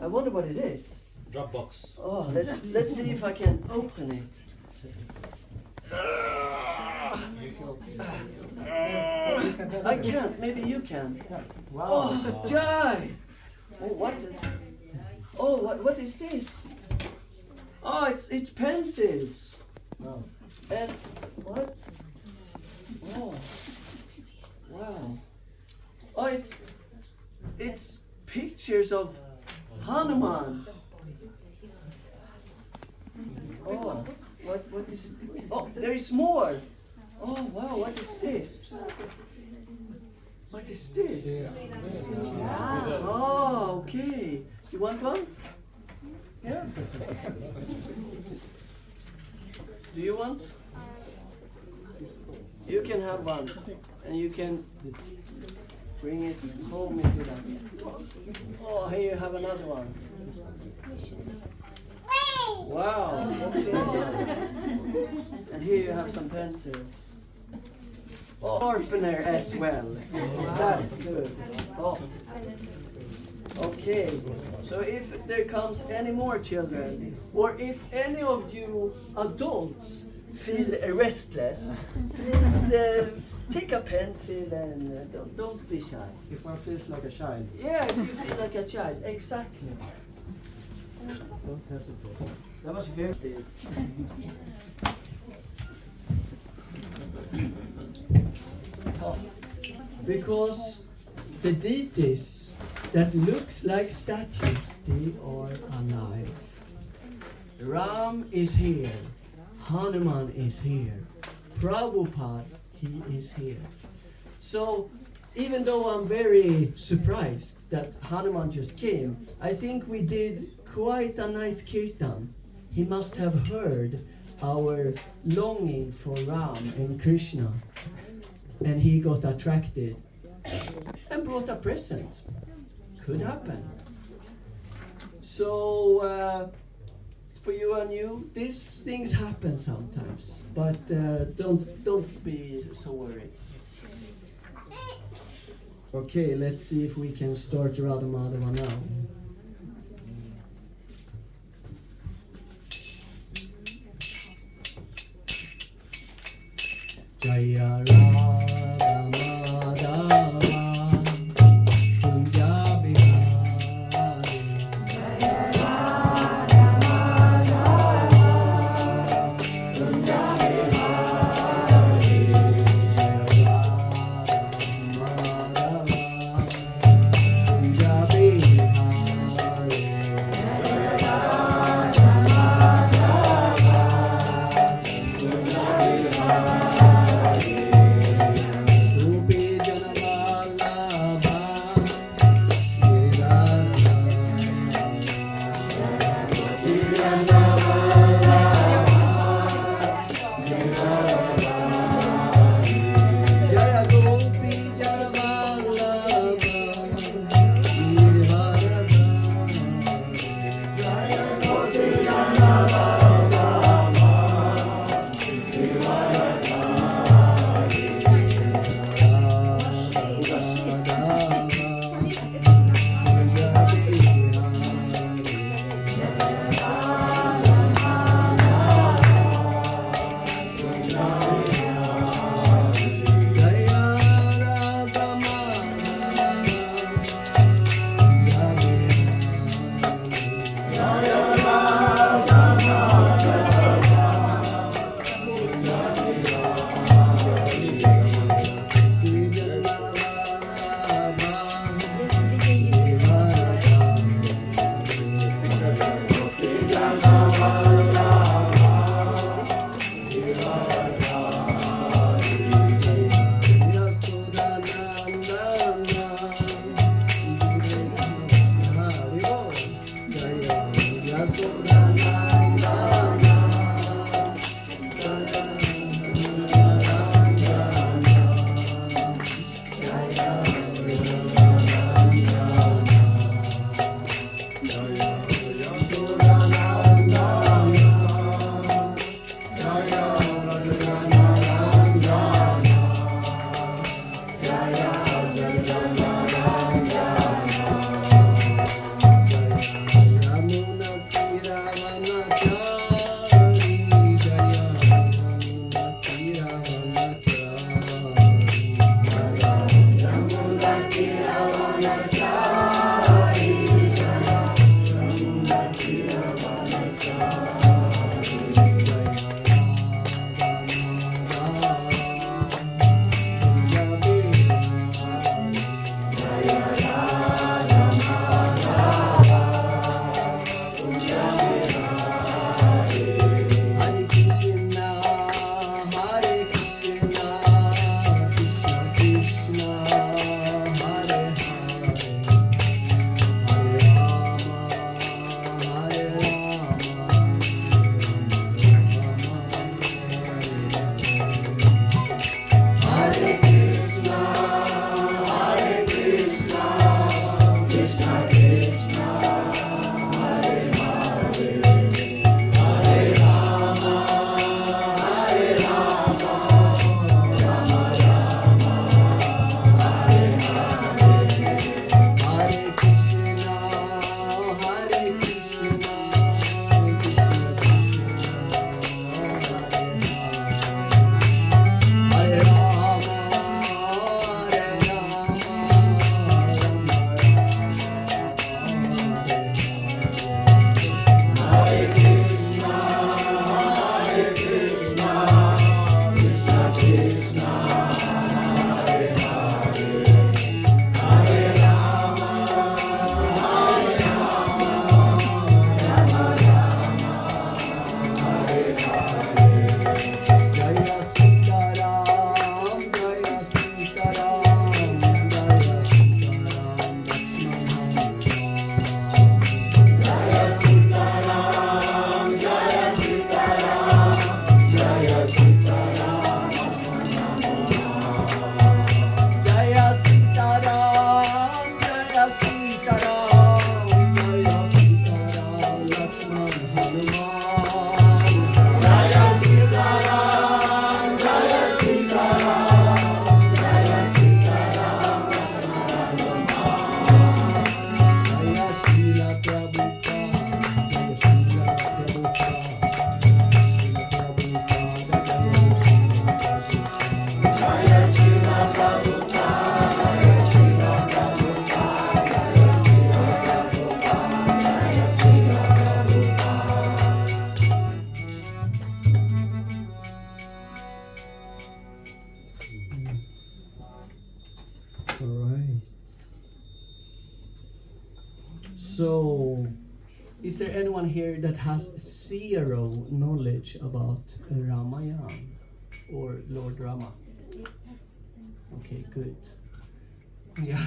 I wonder what it is. Dropbox. Oh, let's see if I can open it. I can't. Maybe you can. Wow. Oh, Jai! Oh, what is this? Oh, it's pencils. Wow. And what? Oh, wow. Oh, it's pictures of Hanuman. Oh, what is? Oh, there is more. Oh, wow, what is this? What is this? Oh, okay. You want one? Yeah. Do you want? You can have one, and you can bring it home if you like. Oh, here you have another one. Wow. Okay. And here you have some pencils. Oh, sharpener as well. That's good. Oh. Okay. So if there comes any more children, or if any of you adults feel restless, please take a pencil and don't be shy. If one feels like a child, Yeah, if you feel like a child, exactly. don't hesitate. That was very Because the deities that looks like statues, they are alive. Ram is here. Hanuman is here. Prabhupada, he is here. So, even though I'm very surprised that Hanuman just came, I think we did quite a nice kirtan. He must have heard our longing for Ram and Krishna, and he got attracted and brought a present. Could happen. So, for you and you, these things happen sometimes, but don't be so worried. Okay, let's see if we can start Radha Madhava now. Jaya Radha Madhava Kunja Bihari. Hare So, is there anyone here that has zero knowledge about Ramayana or Lord Rama? Okay, good. Yeah.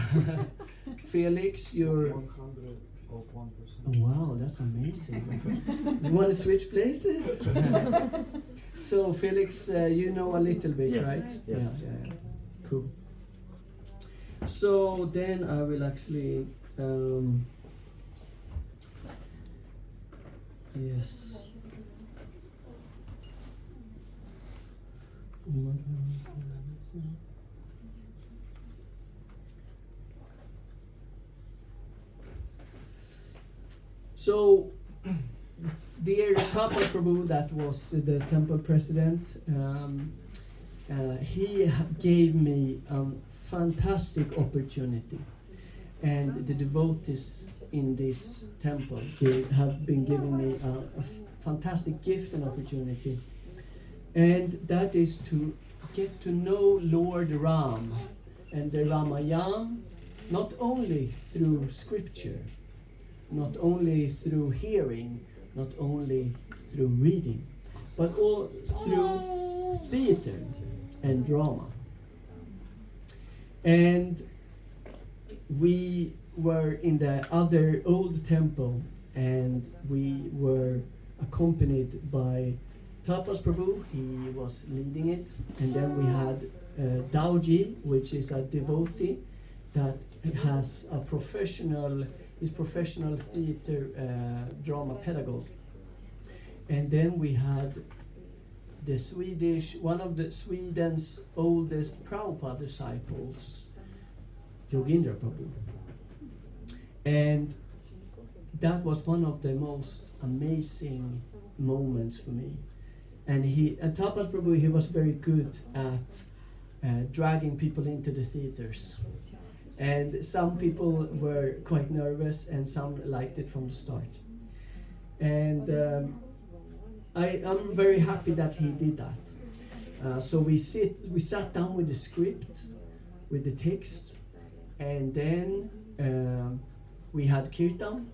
Felix, you're... 100 of 1%. Oh, wow, that's amazing. You want to switch places? So, Felix, you know a little bit, Yes, right? yes. Yeah. Cool. So, then I will actually... yes. So, dear Papa Prabhu, that was the temple president, he gave me a fantastic opportunity. And the devotees in this temple, they have been giving me a fantastic gift and opportunity. And that is to get to know Lord Ram and the Ramayana, not only through scripture, not only through hearing, not only through reading, but all through theater and drama. And we were in the other old temple, and we were accompanied by Tapas Prabhu. He was leading it, and then we had Dauji, which is a devotee that has a professional theater drama pedagogue. And then we had one of the Sweden's oldest Prabhupada disciples, Yogendra Prabhu. And that was one of the most amazing moments for me. And Tapas Prabhu, he was very good at dragging people into the theaters. And some people were quite nervous, and some liked it from the start. And I'm very happy that he did that. So we sat down with the script, with the text, and then we had kirtan,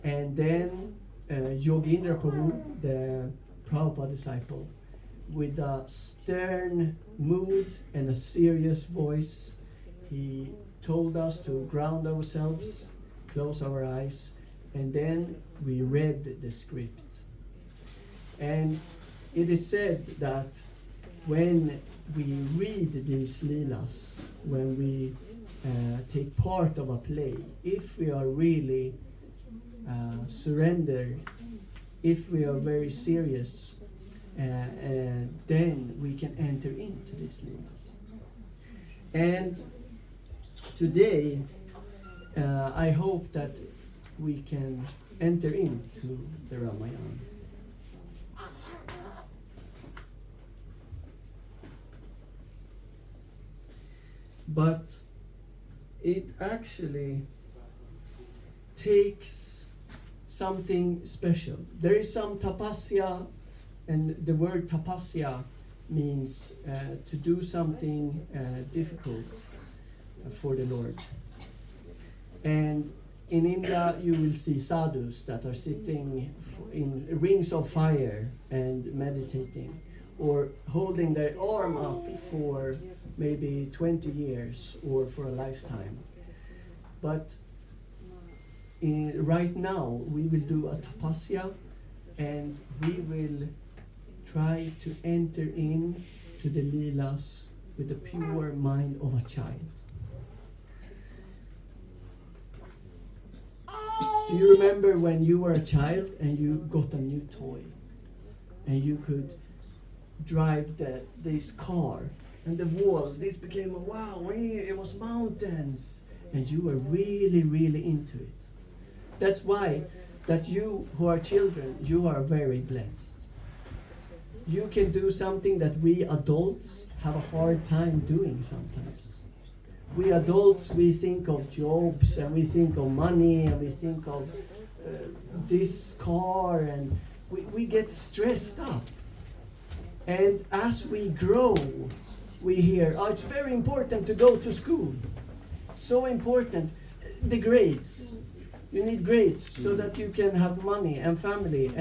and then Yogendra Prabhu, the Prabhupada disciple, with a stern mood and a serious voice, he told us to ground ourselves, close our eyes, and then we read the script. And it is said that when we read these leelas, when we take part of a play, if we are really surrendered, if we are very serious, then we can enter into these leelas. And today, I hope that we can enter into the Ramayana. But it actually takes something special. There is some tapasya, and the word tapasya means to do something difficult for the Lord. And in India, you will see sadhus that are sitting in rings of fire and meditating, or holding their arm up for maybe 20 years or for a lifetime. But right now, we will do a tapasya, and we will try to enter in to the leelas with the pure mind of a child. Do you remember when you were a child and you got a new toy, and you could drive this car, and the wall, this became a wow, it was mountains, and you were really, really into it. That's why that you who are children, you are very blessed. You can do something that we adults have a hard time doing sometimes. We adults, we think of jobs, and we think of money, and we think of this car, and we get stressed up. And as we grow, we hear, it's very important to go to school. So important, the grades. You need grades so that you can have money and family,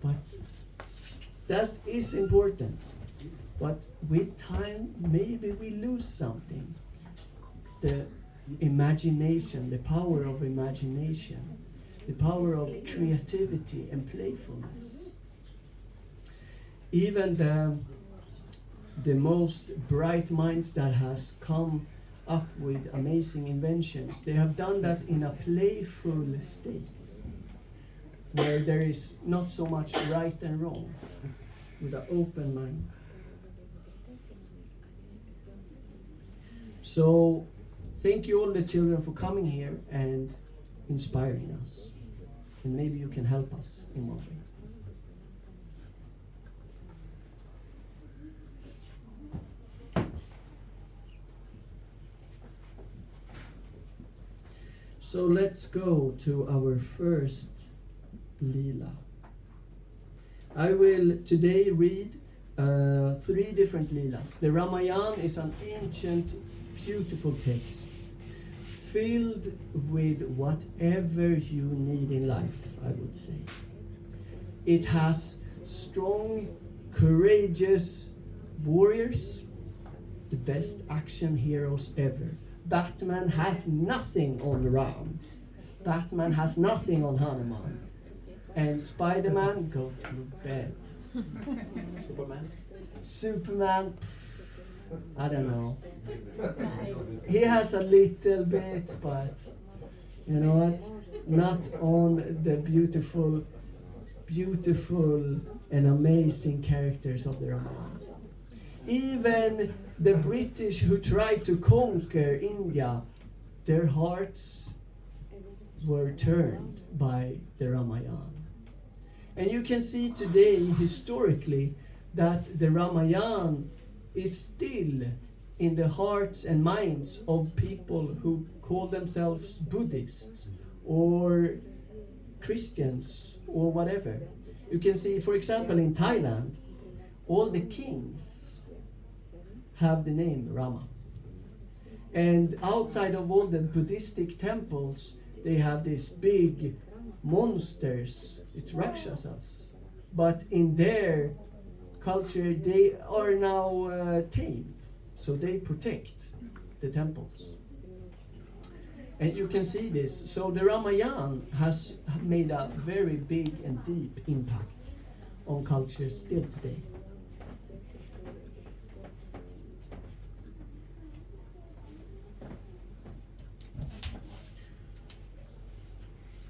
but that is important. But with time, maybe we lose something. The imagination, the power of imagination, the power of creativity and playfulness. Even the most bright minds that has come up with amazing inventions, they have done that in a playful state, where there is not so much right and wrong, with an open mind. So, thank you all the children for coming here and inspiring us. And maybe you can help us in one way. So let's go to our first Leela. I will today read 3 different Leelas. The Ramayana is an ancient, beautiful text, filled with whatever you need in life, I would say. It has strong, courageous warriors, the best action heroes ever. Batman has nothing on Ram. Batman has nothing on Hanuman. And Spider-Man, go to bed. Superman, I don't know. He has a little bit, but you know what? Not on the beautiful and amazing characters of the Ramayana. Even the British who tried to conquer India, their hearts were turned by the Ramayana. And you can see today, historically, that the Ramayana is still in the hearts and minds of people who call themselves Buddhists or Christians or whatever. You can see, for example, in Thailand, all the kings have the name Rama. And outside of all the Buddhistic temples, they have these big monsters, it's Rakshasas. But in their culture, they are now tamed, so they protect the temples. And you can see this. So the Ramayana has made a very big and deep impact on culture still today.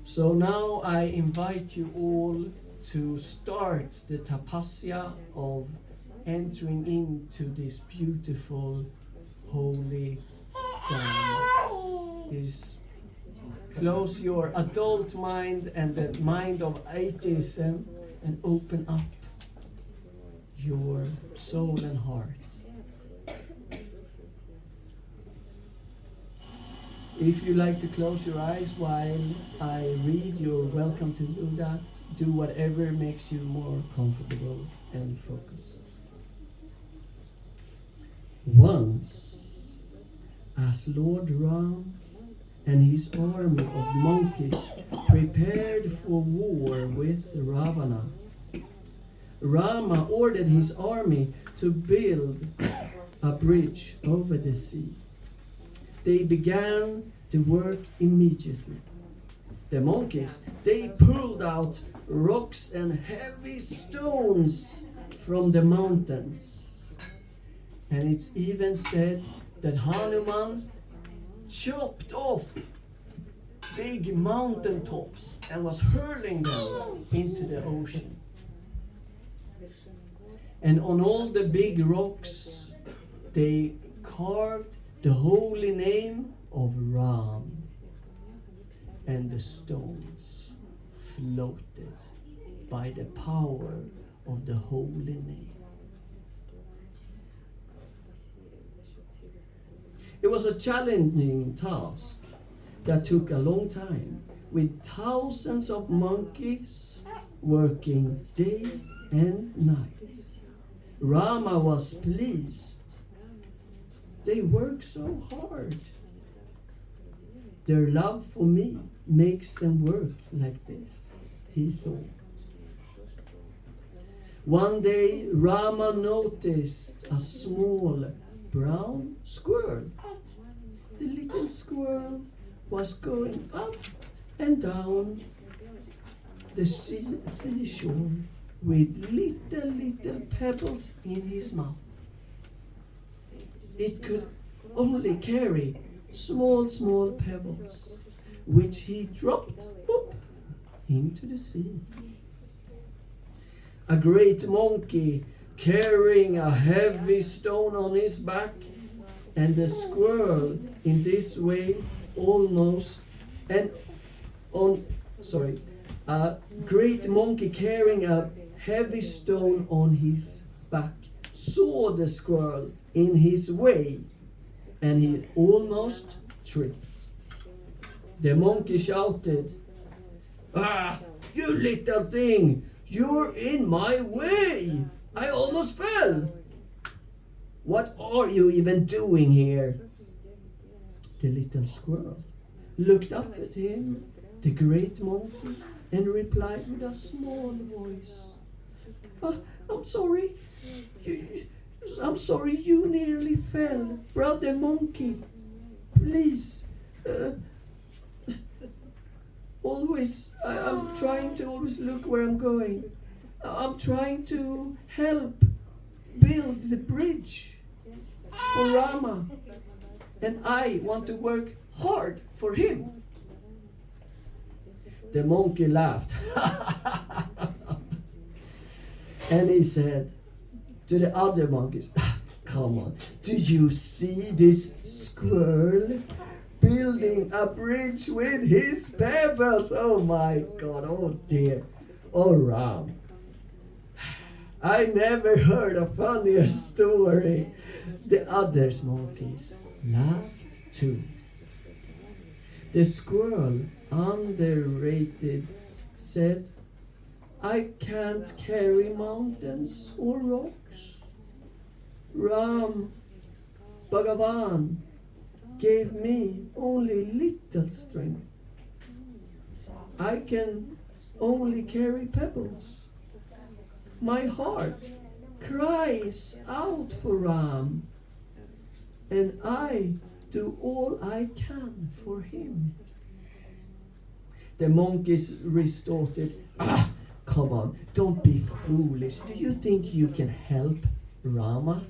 So now I invite you all to start the tapasya of entering into this beautiful, holy Dharma. Close your adult mind and the mind of atheism and open up your soul and heart. If you like to close your eyes while I read, you're welcome to do that. Do whatever makes you more comfortable and focused. Once, as Lord Ram and his army of monkeys prepared for war with Ravana, Rama ordered his army to build a bridge over the sea. They began to work immediately. The monkeys, they pulled out rocks and heavy stones from the mountains. And it's even said that Hanuman chopped off big mountain tops and was hurling them into the ocean. And on all the big rocks, they carved the holy name of Ram, and the stones floated by the power of the holy name. It was a challenging task that took a long time, with thousands of monkeys working day and night. Rama was pleased. They work so hard. Their love for me makes them work like this, he thought. One day Rama noticed a small brown squirrel. The little squirrel was going up and down the seashore with little pebbles in his mouth. It could only carry small pebbles, which he dropped into the sea. A great monkey carrying a heavy stone on his back, and the squirrel in this way a great monkey carrying a heavy stone on his back saw the squirrel in his way, and he almost tripped. The monkey shouted, "Ah, you little thing! You're in my way! I almost fell! What are you even doing here?" The little squirrel looked up at him, the great monkey, and replied with a small voice, I'm sorry you nearly fell, brother monkey. Please, I'm trying to always look where I'm going. I'm trying to help build the bridge for Rama, and I want to work hard for him. The monkey laughed and he said to the other monkeys, "Come on, do you see this squirrel building a bridge with his pebbles? Oh my God, oh dear, oh Ram. I never heard a funnier story." The other monkeys laughed too. The squirrel, underrated, said, "I can't carry mountains or rocks. Ram Bhagavan gave me only little strength. I can only carry pebbles. My heart cries out for Ram, and I do all I can for him." The monkeys retorted, "Come on, don't be foolish. Do you think you can help Rama?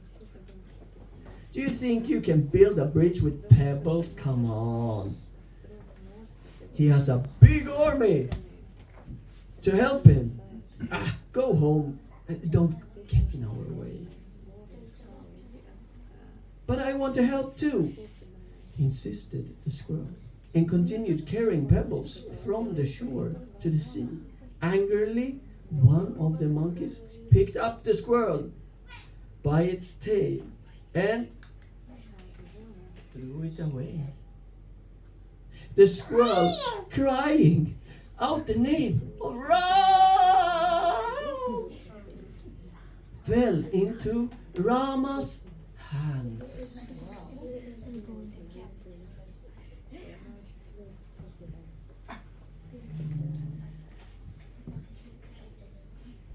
Do you think you can build a bridge with pebbles? Come on. He has a big army to help him. Go home and don't get in our way." "But I want to help too," insisted the squirrel, and continued carrying pebbles from the shore to the sea. Angrily, one of the monkeys picked up the squirrel by its tail and threw it away. The squirrel, crying out the name of Ram, fell into Rama's hands.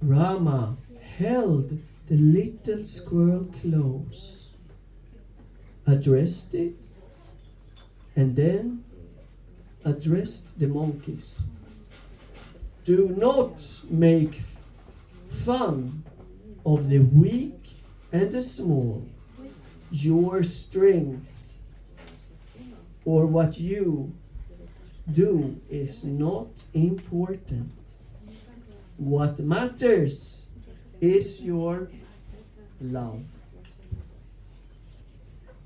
Rama held the little squirrel close, addressed it, and then addressed the monkeys. "Do not make fun of the weak and the small. Your strength or what you do is not important. What matters is your love."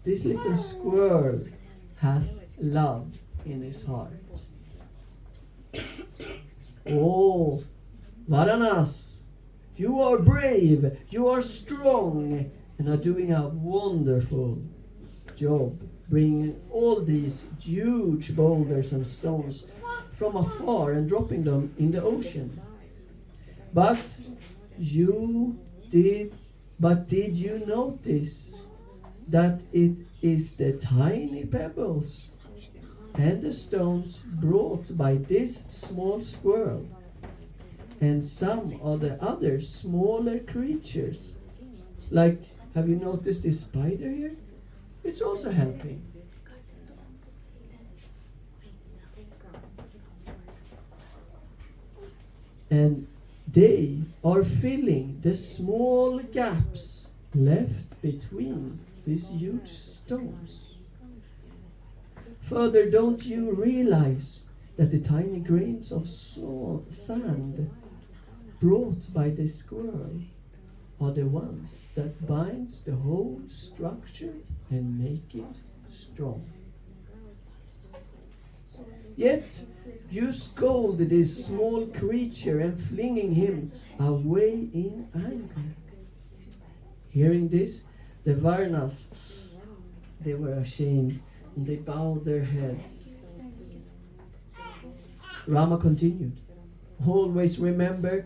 This little squirrel has love in his heart. "Oh, Varanas, you are brave, you are strong, and are doing a wonderful job bringing all these huge boulders and stones from afar and dropping them in the ocean. But did you notice that it is the tiny pebbles and the stones brought by this small squirrel and some of the other smaller creatures. Like, have you noticed this spider here? It's also helping. And they are filling the small gaps left between these huge stones. Further, don't you realize that the tiny grains of sand brought by the squirrel are the ones that binds the whole structure and make it strong? Yet you scold this small creature and flinging him away in anger. Hearing this, the Varnas, they were ashamed and they bowed their heads. Rama continued, always remember,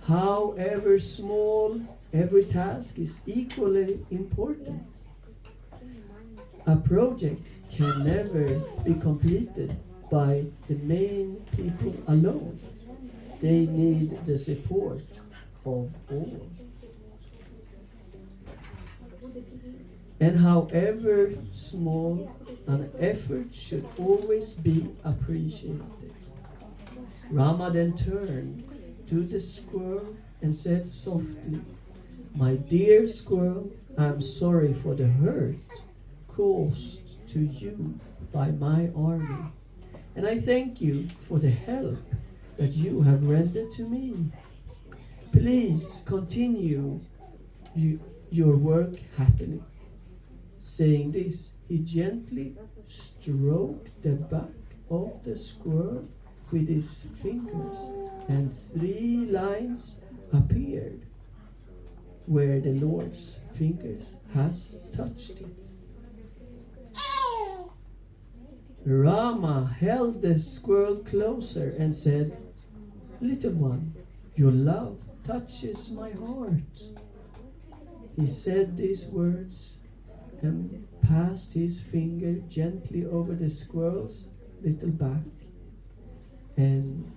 however small, every task is equally important. A project can never be completed by the main people alone. They need the support of all. And however small, an effort should always be appreciated. Rama then turned to the squirrel and said softly, "My dear squirrel, I am sorry for the hurt caused to you by my army. And I thank you for the help that you have rendered to me. Please continue your work happily." Saying this, he gently stroked the back of the squirrel with his fingers, and 3 lines appeared where the Lord's fingers has touched it. Rama held the squirrel closer and said, "Little one, your love touches my heart." He said these words and passed his finger gently over the squirrel's little back. And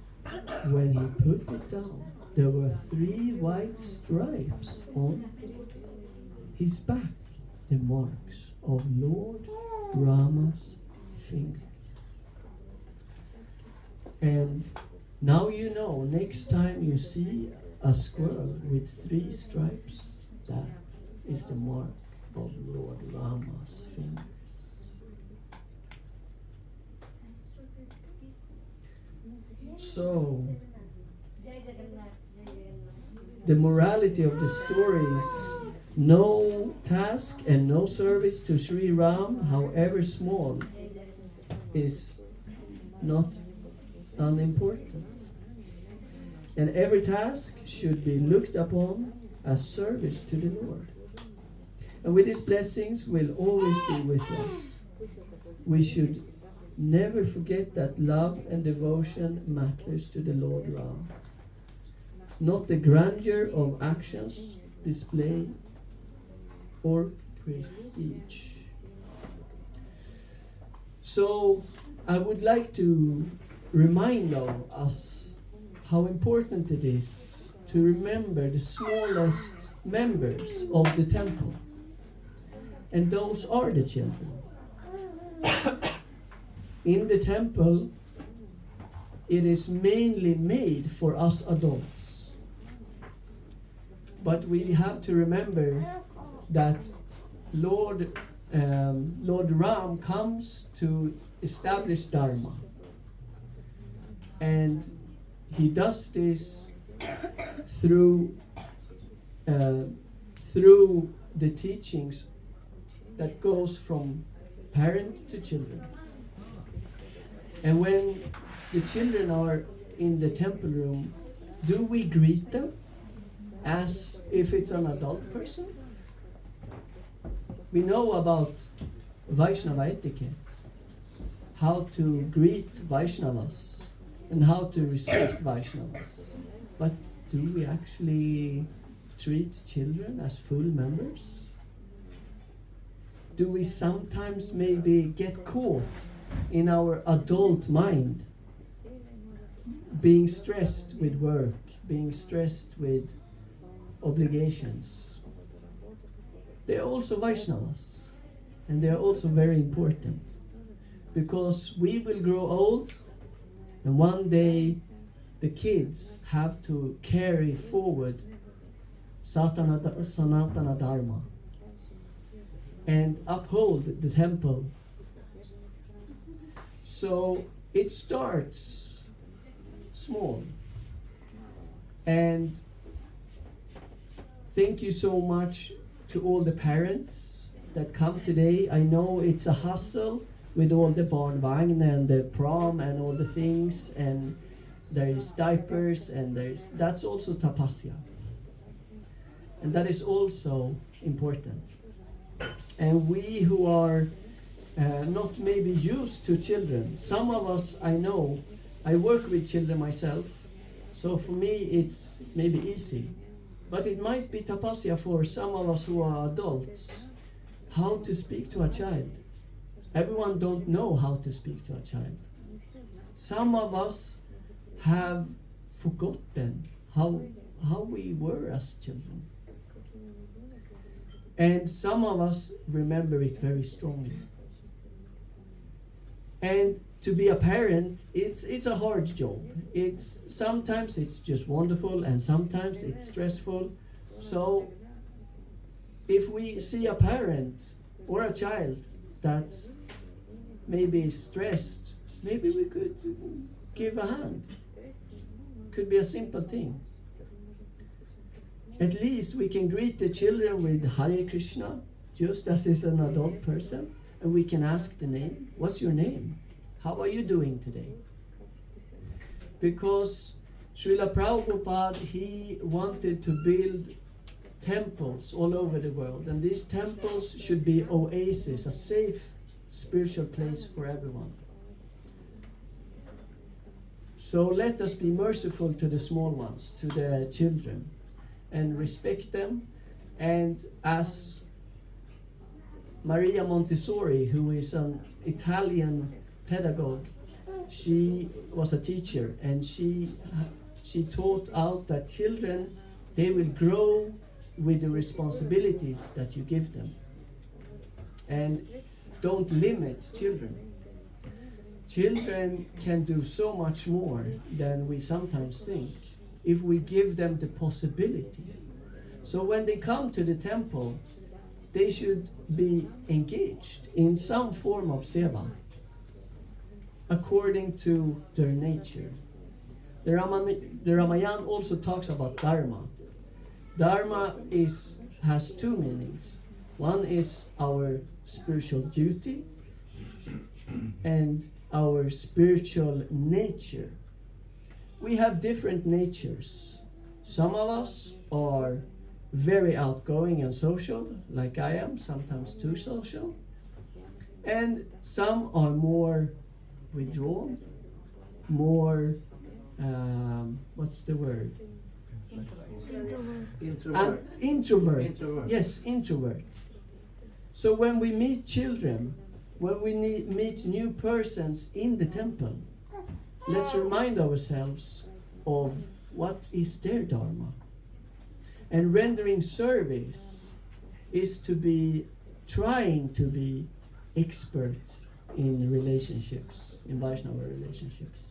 when he put it down, there were 3 white stripes on his back, the marks of Lord Rama's fingers. And now you know, next time you see a squirrel with 3 stripes, that is the mark of Lord Rama's fingers. So, the morality of the story is no task and no service to Sri Ram, however small, is not unimportant. And every task should be looked upon as service to the Lord. And with His blessings will always be with us. We should never forget that love and devotion matters to the Lord Ram. Not the grandeur of actions, display, or prestige. So I would like to remind us how important it is to remember the smallest members of the temple. And those are the children. In the temple, it is mainly made for us adults. But we have to remember that Lord Ram comes to establish Dharma. And he does this through the teachings that goes from parent to children. And when the children are in the temple room, do we greet them as if it's an adult person? We know about Vaishnava etiquette, how to greet Vaishnavas and how to respect Vaishnavas. But do we actually treat children as full members? Do we sometimes maybe get caught in our adult mind, being stressed with work, being stressed with obligations. They are also Vaishnavas, and they are also very important, because we will grow old, and one day the kids have to carry forward Sanatana Dharma and uphold the temple. So it starts small. And thank you so much to all the parents that come today. I know it's a hustle with all the barnvagn and the prom and all the things, and there is diapers, and that's also tapasya. And that is also important. And we who are not maybe used to children, some of us, I know, I work with children myself, so for me it's maybe easy. But it might be tapasya for some of us who are adults, how to speak to a child. Everyone don't know how to speak to a child. Some of us have forgotten how we were as children. And some of us remember it very strongly. And to be a parent, it's a hard job. Sometimes it's just wonderful, and sometimes it's stressful. So if we see a parent or a child that maybe is stressed, maybe we could give a hand. Could be a simple thing. At least we can greet the children with Hare Krishna, just as is an adult person, and we can ask the name. What's your name? How are you doing today? Because Srila Prabhupada, he wanted to build temples all over the world, and these temples should be oases, a safe spiritual place for everyone. So let us be merciful to the small ones, to the children, and respect them. And as Maria Montessori, who is an Italian pedagogue, she was a teacher, and she taught out that children, they will grow with the responsibilities that you give them. And don't limit children. Children can do so much more than we sometimes think if we give them the possibility. So when they come to the temple, they should be engaged in some form of seva according to their nature. The Ramayana also talks about dharma. Dharma has two meanings. One is our spiritual duty and our spiritual nature. We have different natures. Some of us are very outgoing and social, like I am, sometimes too social. And some are more withdrawn, more, what's the word? Introvert. Yes, introvert. So when we meet children, when we meet new persons in the temple, let's remind ourselves of what is their dharma. And rendering service is to be trying to be expert in relationships, in Vaishnava relationships.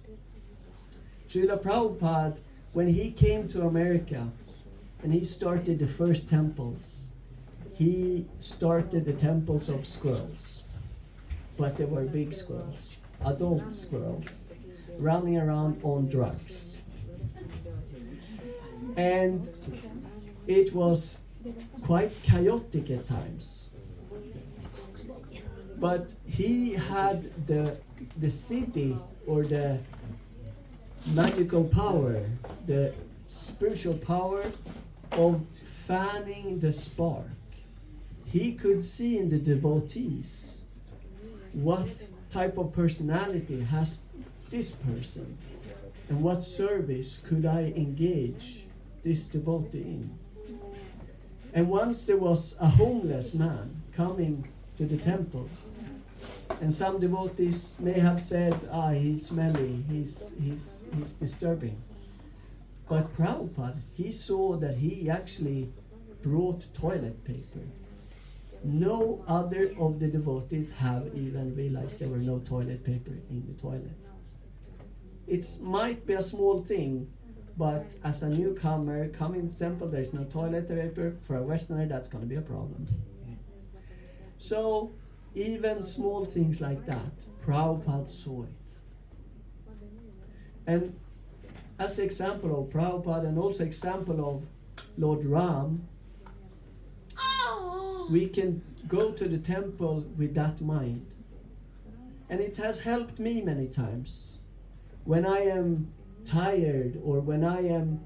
Srila Prabhupada, when he came to America and he started the first temples, he started the temples of squirrels. But they were big squirrels, adult squirrels, running around on drugs. And it was quite chaotic at times. But he had the city, or the magical power, the spiritual power of fanning the spark. He could see in the devotees what type of personality has this person, and what service could I engage this devotee in. And once there was a homeless man coming to the temple, And some devotees may have said, he's smelly, he's disturbing. But Prabhupada, he saw that he actually brought toilet paper. No other of the devotees have even realized there were no toilet paper in the toilet. It might be a small thing, but as a newcomer coming to temple, there's no toilet paper. For a Westerner, that's going to be a problem. So, even small things like that, Prabhupada saw it. And as the example of Prabhupada and also example of Lord Ram, we can go to the temple with that mind. And it has helped me many times. When I am tired or when I am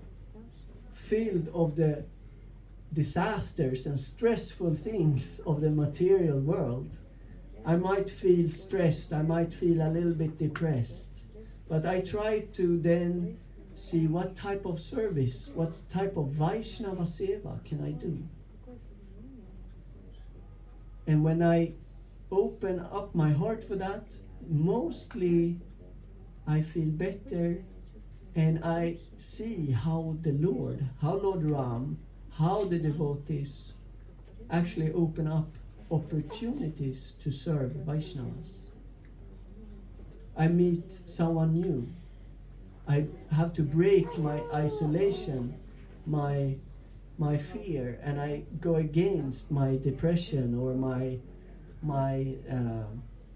filled of the disasters and stressful things of the material world, I might feel stressed, I might feel a little bit depressed. But I try to then see what type of service, what type of Vaishnava Seva can I do. And when I open up my heart for that, mostly I feel better, and I see how the Lord, how Lord Ram, how the devotees actually open up opportunities to serve Vaishnavas. I meet someone new. I have to break my isolation, my fear, and I go against my depression or my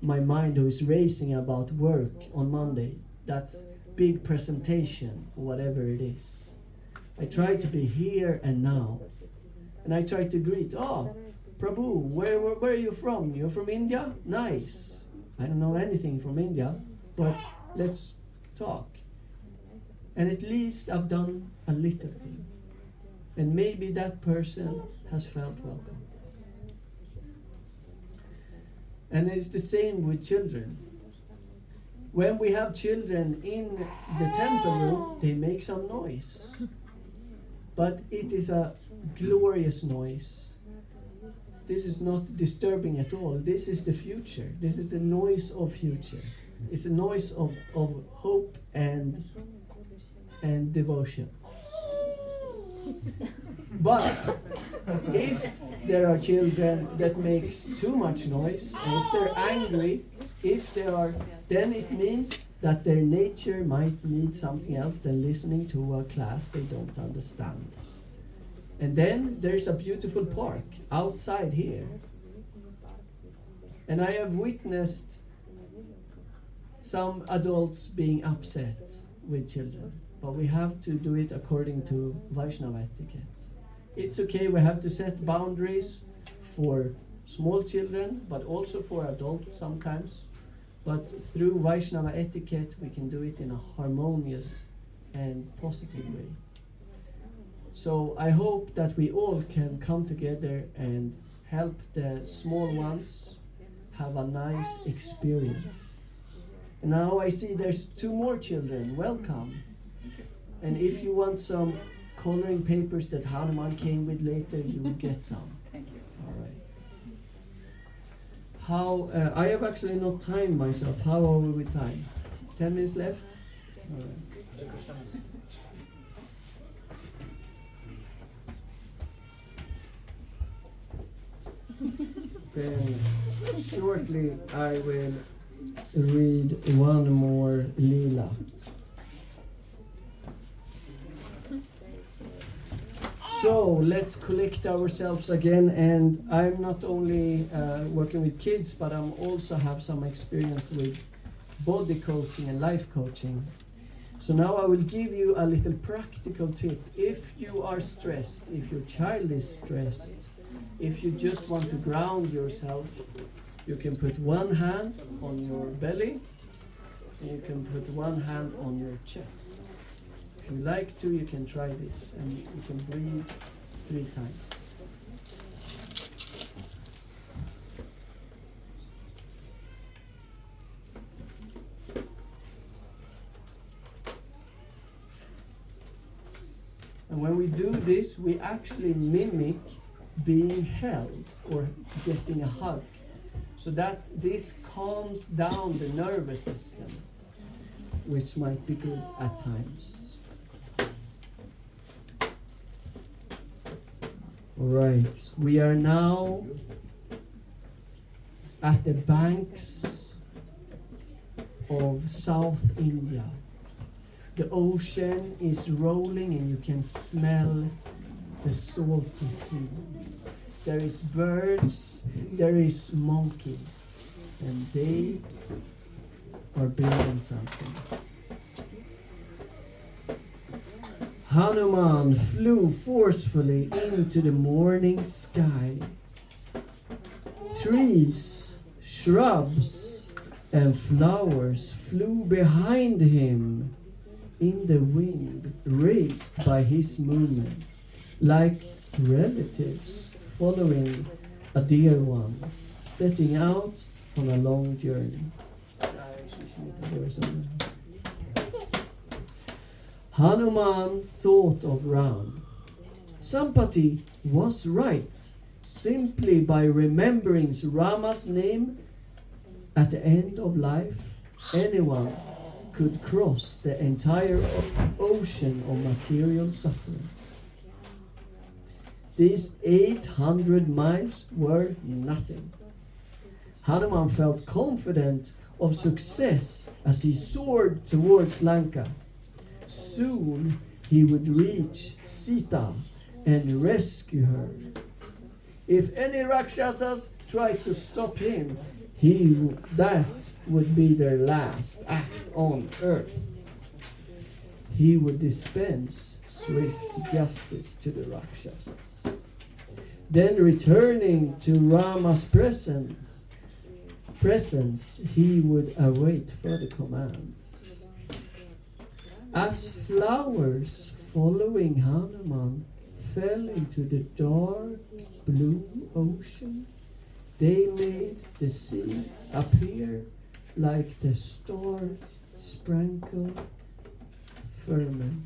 mind who is racing about work on Monday. That's big presentation, whatever it is. I try to be here and now, and I try to greet. Prabhu, where are you from? You're from India? Nice. I don't know anything from India, but let's talk. And at least I've done a little thing. And maybe that person has felt welcome. And it's the same with children. When we have children in the temple room, they make some noise. But it is a glorious noise. This is not disturbing at all. This is the future. This is the noise of future. It's a noise of hope and devotion. But if there are children that makes too much noise, and if they're angry, then it means that their nature might need something else than listening to a class they don't understand. And then there's a beautiful park outside here. And I have witnessed some adults being upset with children. But we have to do it according to Vaishnava etiquette. It's okay, we have to set boundaries for small children, but also for adults sometimes. But through Vaishnava etiquette, we can do it in a harmonious and positive way. So I hope that we all can come together and help the small ones have a nice experience. And now I see there's 2 more children. Welcome. And if you want some coloring papers that Hanuman came with later, you will get some. Thank you. All right. I have actually not timed myself. How are we with time? 10 minutes left? All right. Then shortly I will read one more Leela. So let's collect ourselves again, and I'm not only working with kids, but I also have some experience with body coaching and life coaching. So now I will give you a little practical tip. If you are stressed, if your child is stressed, if you just want to ground yourself, you can put one hand on your belly, and you can put one hand on your chest. If you like to, you can try this, and you can breathe 3 times. And when we do this, we actually mimic being held or getting a hug. so that this calms down the nervous system, which might be good at times. Alright, we are now at the banks of South India. The ocean is rolling and you can smell the salty sea. There is birds, there is monkeys, and they are building something. Hanuman flew forcefully into the morning sky. Trees, shrubs, and flowers flew behind him in the wind, raised by his movement, like relatives following a dear one, setting out on a long journey. Hanuman thought of Ram. Sampati was right. Simply by remembering Rama's name at the end of life, anyone could cross the entire ocean of material suffering. These 800 miles were nothing. Hanuman felt confident of success as he soared towards Lanka. Soon he would reach Sita and rescue her. If any Rakshasas tried to stop him, that would be their last act on earth. He would dispense swift justice to the Rakshasas. Then returning to Rama's presence, he would await further commands. As flowers following Hanuman fell into the dark blue ocean, they made the sea appear like the star-sprinkled firmament.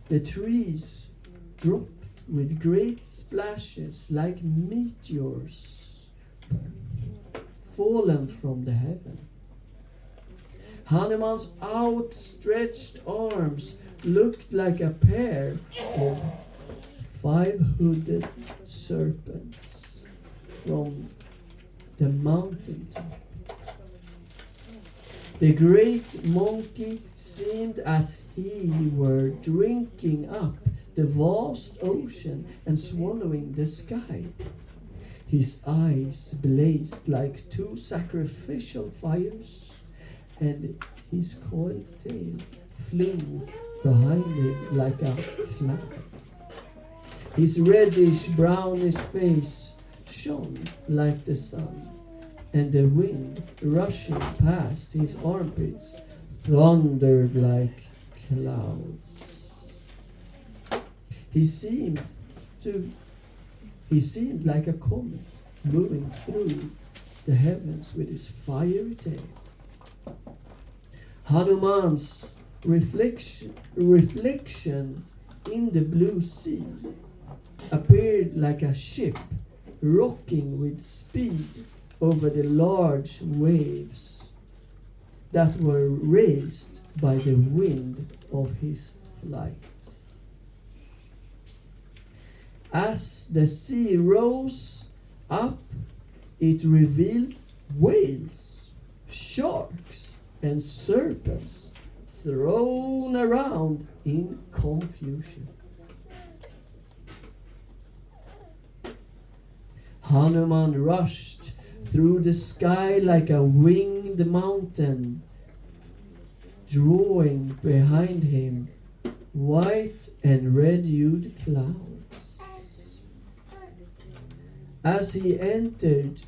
The trees dropped with great splashes like meteors fallen from the heaven. Hanuman's outstretched arms looked like a pair of 5-hooded serpents from the mountaintop. The great monkey seemed as he were drinking up the vast ocean and swallowing the sky. His eyes blazed like 2 sacrificial fires, and his coiled tail flew behind him like a flag. His reddish-brownish face shone like the sun, and the wind rushing past his armpits thundered like clouds. He seemed like a comet moving through the heavens with his fiery tail. Hanuman's reflection in the blue sea appeared like a ship rocking with speed over the large waves that were raised by the wind of his flight. As the sea rose up, it revealed whales, sharks, and serpents thrown around in confusion. Hanuman rushed through the sky like a winged mountain, drawing behind him white and red-hued clouds. As he entered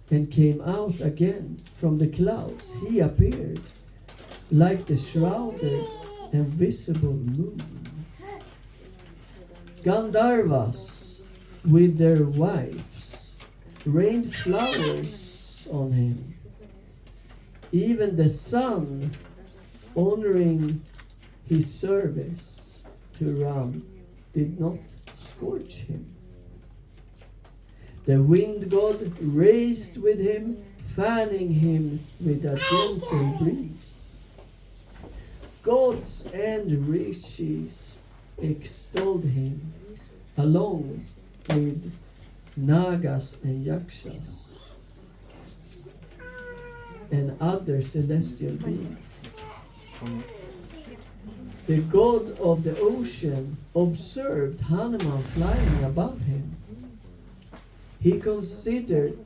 and came out again from the clouds, he appeared like the shrouded and visible moon. Gandharvas with their wives rained flowers on him. Even the sun, honoring his service to Ram, did not scorch him. The wind god raced with him, fanning him with a gentle breeze. Gods and rishis extolled him, along with nagas and yakshas and other celestial beings. The god of the ocean observed Hanuman flying above him. He considered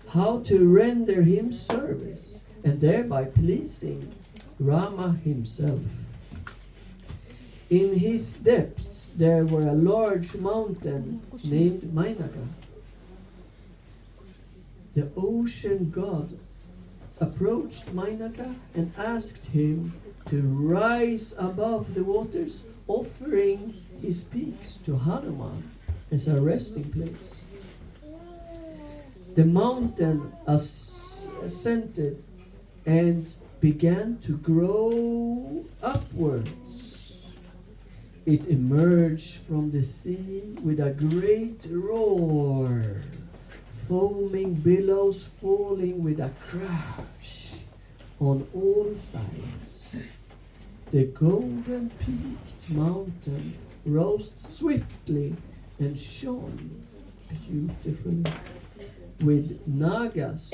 how to render him service and thereby pleasing Rama himself. In his depths there were a large mountain named Mainaka. The ocean god approached Mainaka and asked him to rise above the waters, offering his peaks to Hanuman as a resting place. The mountain ascended and began to grow upwards. It emerged from the sea with a great roar, foaming billows falling with a crash on all sides. The golden-peaked mountain rose swiftly and shone beautifully, with nagas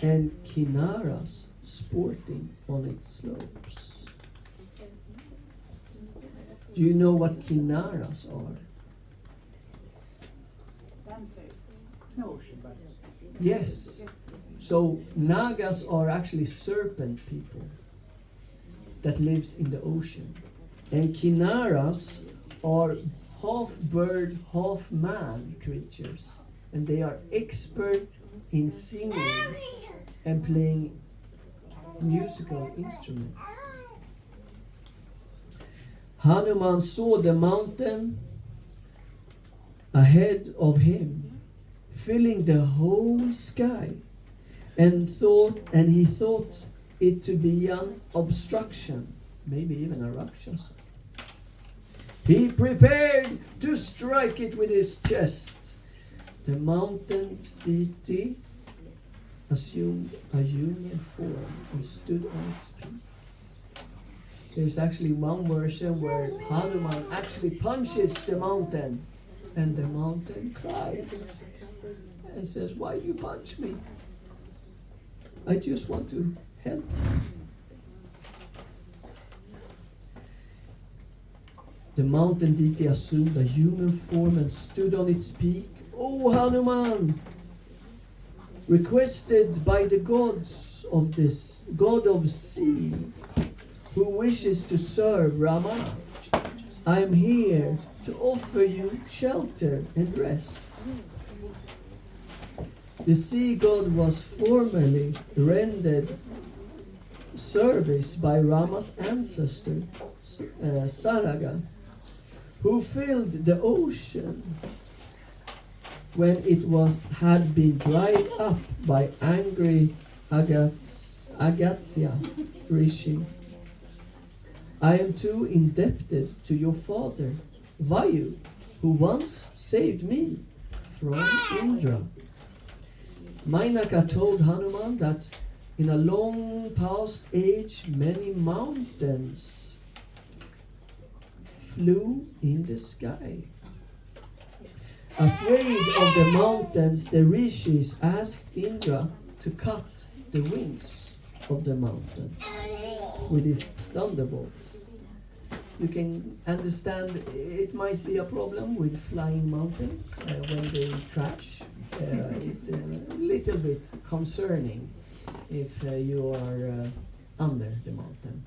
and kinnaras sporting on its slopes. Do you know what kinnaras are? Dancers. No. Yes. So nagas are actually serpent people that lives in the ocean. And kinnaras are half bird, half man creatures. And they are expert in singing and playing musical instruments. Hanuman saw the mountain ahead of him, filling the whole sky, and he thought it to be an obstruction, maybe even a rakshasa. He prepared to strike it with his chest. The mountain deity assumed a human form and stood on its peak. There's actually one version where Hanuman actually punches the mountain, and the mountain cries and says, "Why you punch me? I just want to help you." The mountain deity assumed a human form and stood on its peak. "O Hanuman, requested by the gods of this god of sea, who wishes to serve Rama, I am here to offer you shelter and rest." The sea god was formerly rendered service by Rama's ancestor, Saraga, who filled the ocean when it had been dried up by angry Agastya Rishi. I am too indebted to your father, Vayu, who once saved me from Indra. Mainaka told Hanuman that in a long past age many mountains flew in the sky. Afraid of the mountains, the rishis asked Indra to cut the wings of the mountain with his thunderbolts. You can understand it might be a problem with flying mountains when they crash. It's a little bit concerning if you are under the mountain.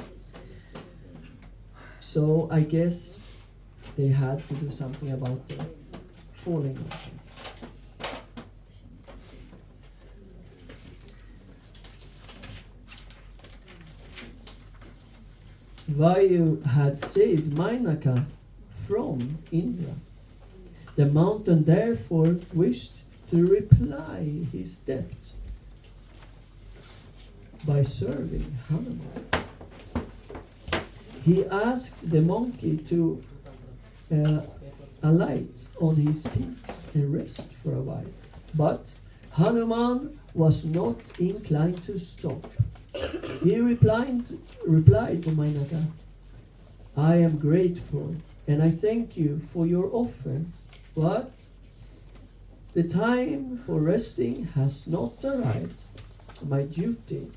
So I guess they had to do something about the falling mountains. Vayu had saved Mainaka from Indra. The mountain therefore wished to repay his debt by serving Hanuman. He asked the monkey to alight on his peaks and rest for a while. But Hanuman was not inclined to stop. He replied to Mainaka, I am grateful and I thank you for your offer, but the time for resting has not arrived. My duty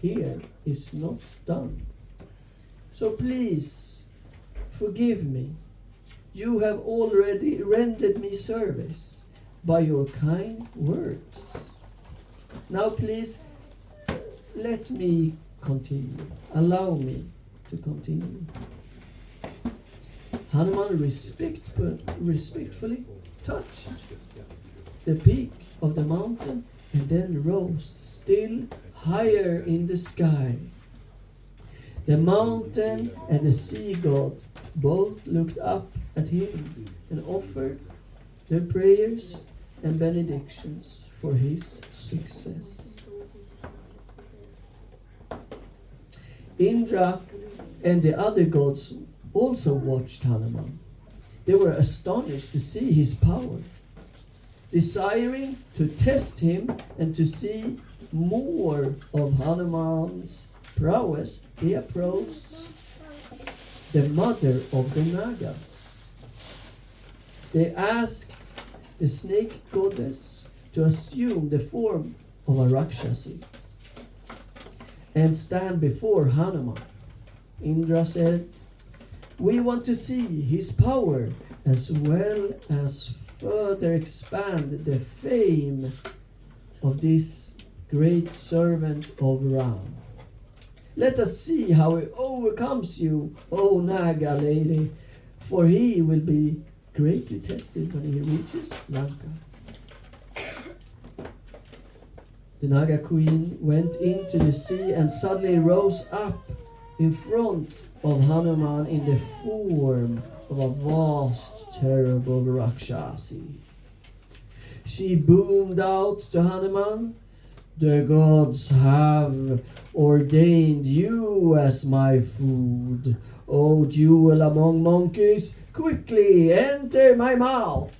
here is not done. So please forgive me. You have already rendered me service by your kind words. Now please let me continue. Allow me to continue. Hanuman respectfully touched the peak of the mountain and then rose still higher in the sky. The mountain and the sea god both looked up at him and offered their prayers and benedictions for his success. Indra and the other gods also watched Hanuman. They were astonished to see his power. Desiring to test him and to see more of Hanuman's prowess, they approached the mother of the Nagas. They asked the snake goddess to assume the form of a Rakshasi and stand before Hanuman. Indra said, we want to see his power as well as further expand the fame of this great servant of Ram. Let us see how he overcomes you, O Naga lady, for he will be greatly tested when he reaches Lanka. The Naga queen went into the sea and suddenly rose up in front of Hanuman in the form of a vast, terrible Rakshasi. She boomed out to Hanuman, the gods have ordained you as my food. O jewel among monkeys, quickly enter my mouth.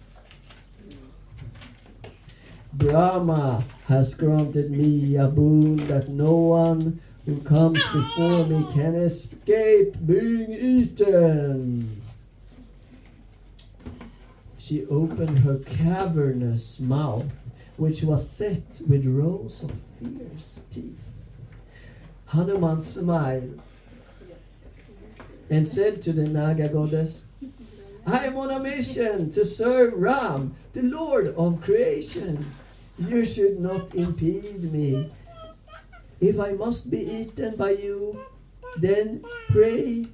Brahma has granted me a boon that no one who comes before me can escape being eaten. She opened her cavernous mouth, which was set with rows of fierce teeth. Hanuman smiled and said to the Naga goddess, I am on a mission to serve Ram, the Lord of creation. You should not impede me. If I must be eaten by you, then pray,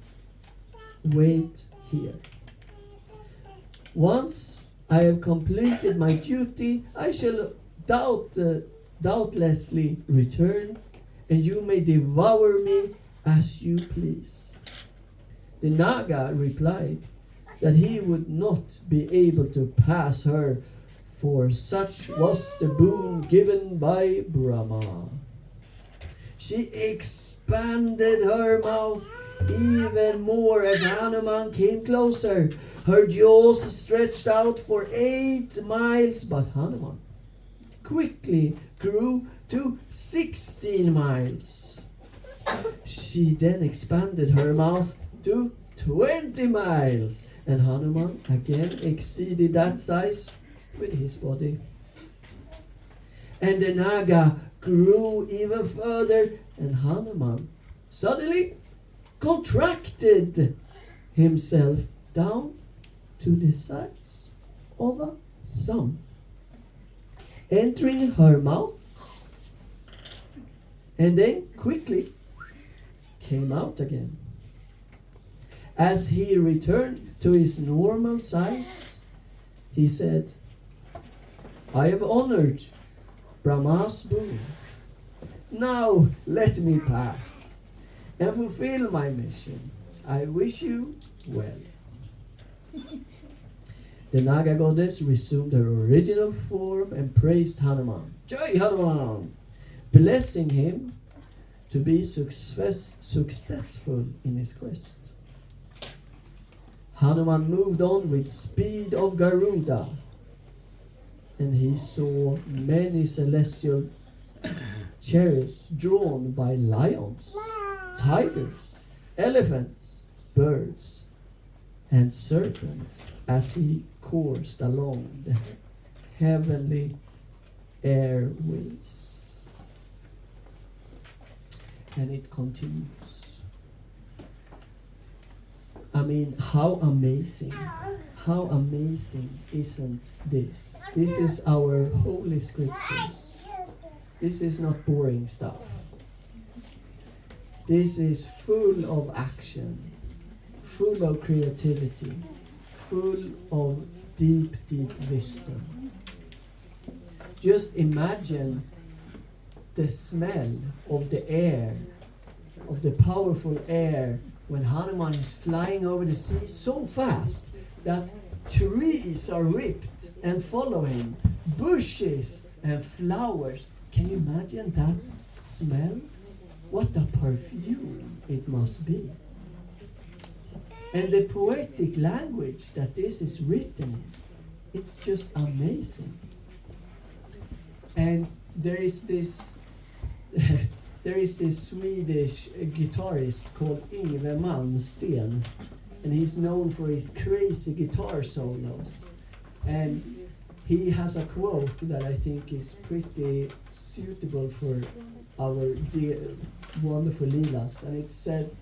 wait here. Once I have completed my duty, I shall doubtlessly return, and you may devour me as you please. The Naga replied that he would not be able to pass her, for such was the boon given by Brahma. She expanded her mouth even more as Hanuman came closer. Her jaws stretched out for 8 miles, but Hanuman quickly grew to 16 miles. She then expanded her mouth to 20 miles, and Hanuman again exceeded that size with his body. And the Naga grew even further, and Hanuman suddenly contracted himself down to the size of a thumb, entering her mouth, and then quickly came out again. As he returned to his normal size, he said, I have honored Brahma's boon. Now let me pass and fulfill my mission. I wish you well. The Naga goddess resumed her original form and praised Hanuman. Jai Hanuman! Blessing him to be successful in his quest. Hanuman moved on with speed of Garuda, and he saw many celestial chariots drawn by lions, tigers, elephants, birds, and serpents as he coursed along the heavenly airways. And it continues. I mean, how amazing isn't this? This is our holy scriptures. This is not boring stuff. This is full of action, full of creativity, full of deep, deep wisdom. Just imagine the smell of the air, of the powerful air, when Hanuman is flying over the sea so fast that trees are ripped and follow him, bushes and flowers. Can you imagine that smell? What a perfume it must be. And the poetic language that this is written in, it's just amazing. And there is this Swedish guitarist called Yngwie Malmsteen, and he's known for his crazy guitar solos. And he has a quote that I think is pretty suitable for our dear, wonderful Leelas, and it said,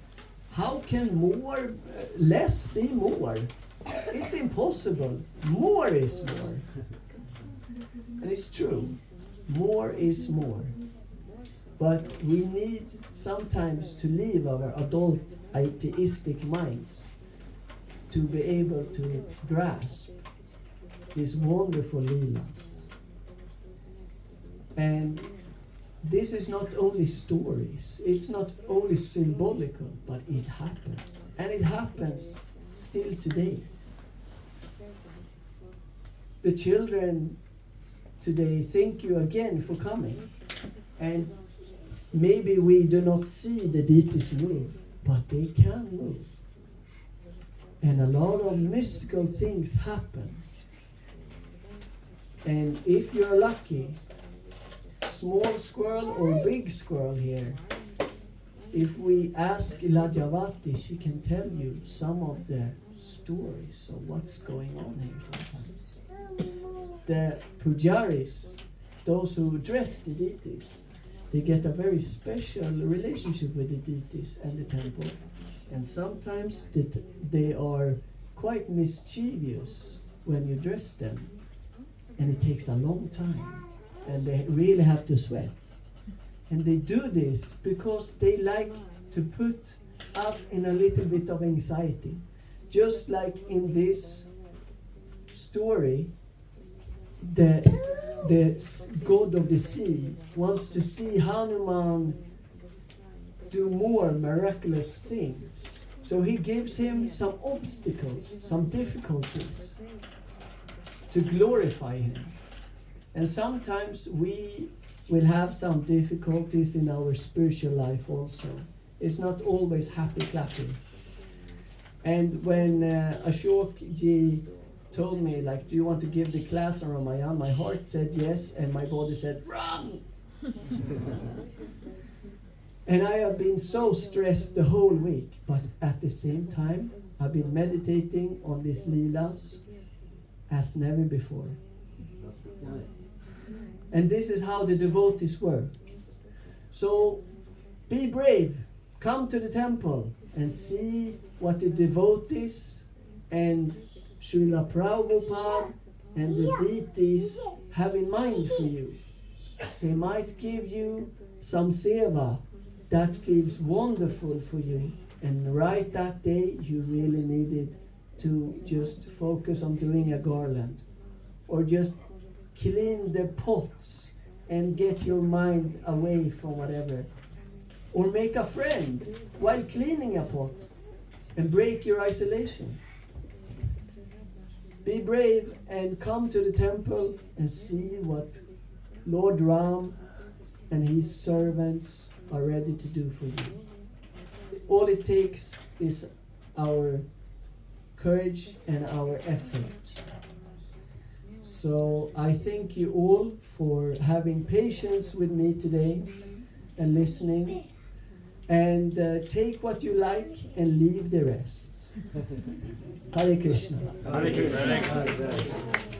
"How can less be more? It's impossible. More is more." And it's true. More is more. But we need sometimes to leave our adult atheistic minds to be able to grasp these wonderful Leelas. And this is not only stories, it's not only symbolical, but it happened. And it happens still today. The children today, thank you again for coming. And maybe we do not see the deities move, but they can move. And a lot of mystical things happen. And if you're lucky, small squirrel or big squirrel here, if we ask Lajavati, she can tell you some of the stories of what's going on here sometimes. The pujaris, those who dress the deities, they get a very special relationship with the deities and the temple. And sometimes they are quite mischievous when you dress them. And it takes a long time. And they really have to sweat. And they do this because they like to put us in a little bit of anxiety. Just like in this story, the god of the sea wants to see Hanuman do more miraculous things. So he gives him some obstacles, some difficulties to glorify him. And sometimes we will have some difficulties in our spiritual life also. It's not always happy clappy. And when Ashok ji told me, like, do you want to give the class on Ramayana? My heart said yes, and my body said, run! And I have been so stressed the whole week, but at the same time, I've been meditating on these Leelas as never before. And this is how the devotees work. So, be brave. Come to the temple and see what the devotees and Srila Prabhupada and the deities have in mind for you. They might give you some seva that feels wonderful for you, and right that day you really needed to just focus on doing a garland, or just clean the pots and get your mind away from whatever, or make a friend while cleaning a pot and break your isolation. Be brave and come to the temple and see what Lord Ram and his servants are ready to do for you. All it takes is our courage and our effort. So I thank you all for having patience with me today and listening. And take what you like and leave the rest. Hare Krishna. Hare Krishna.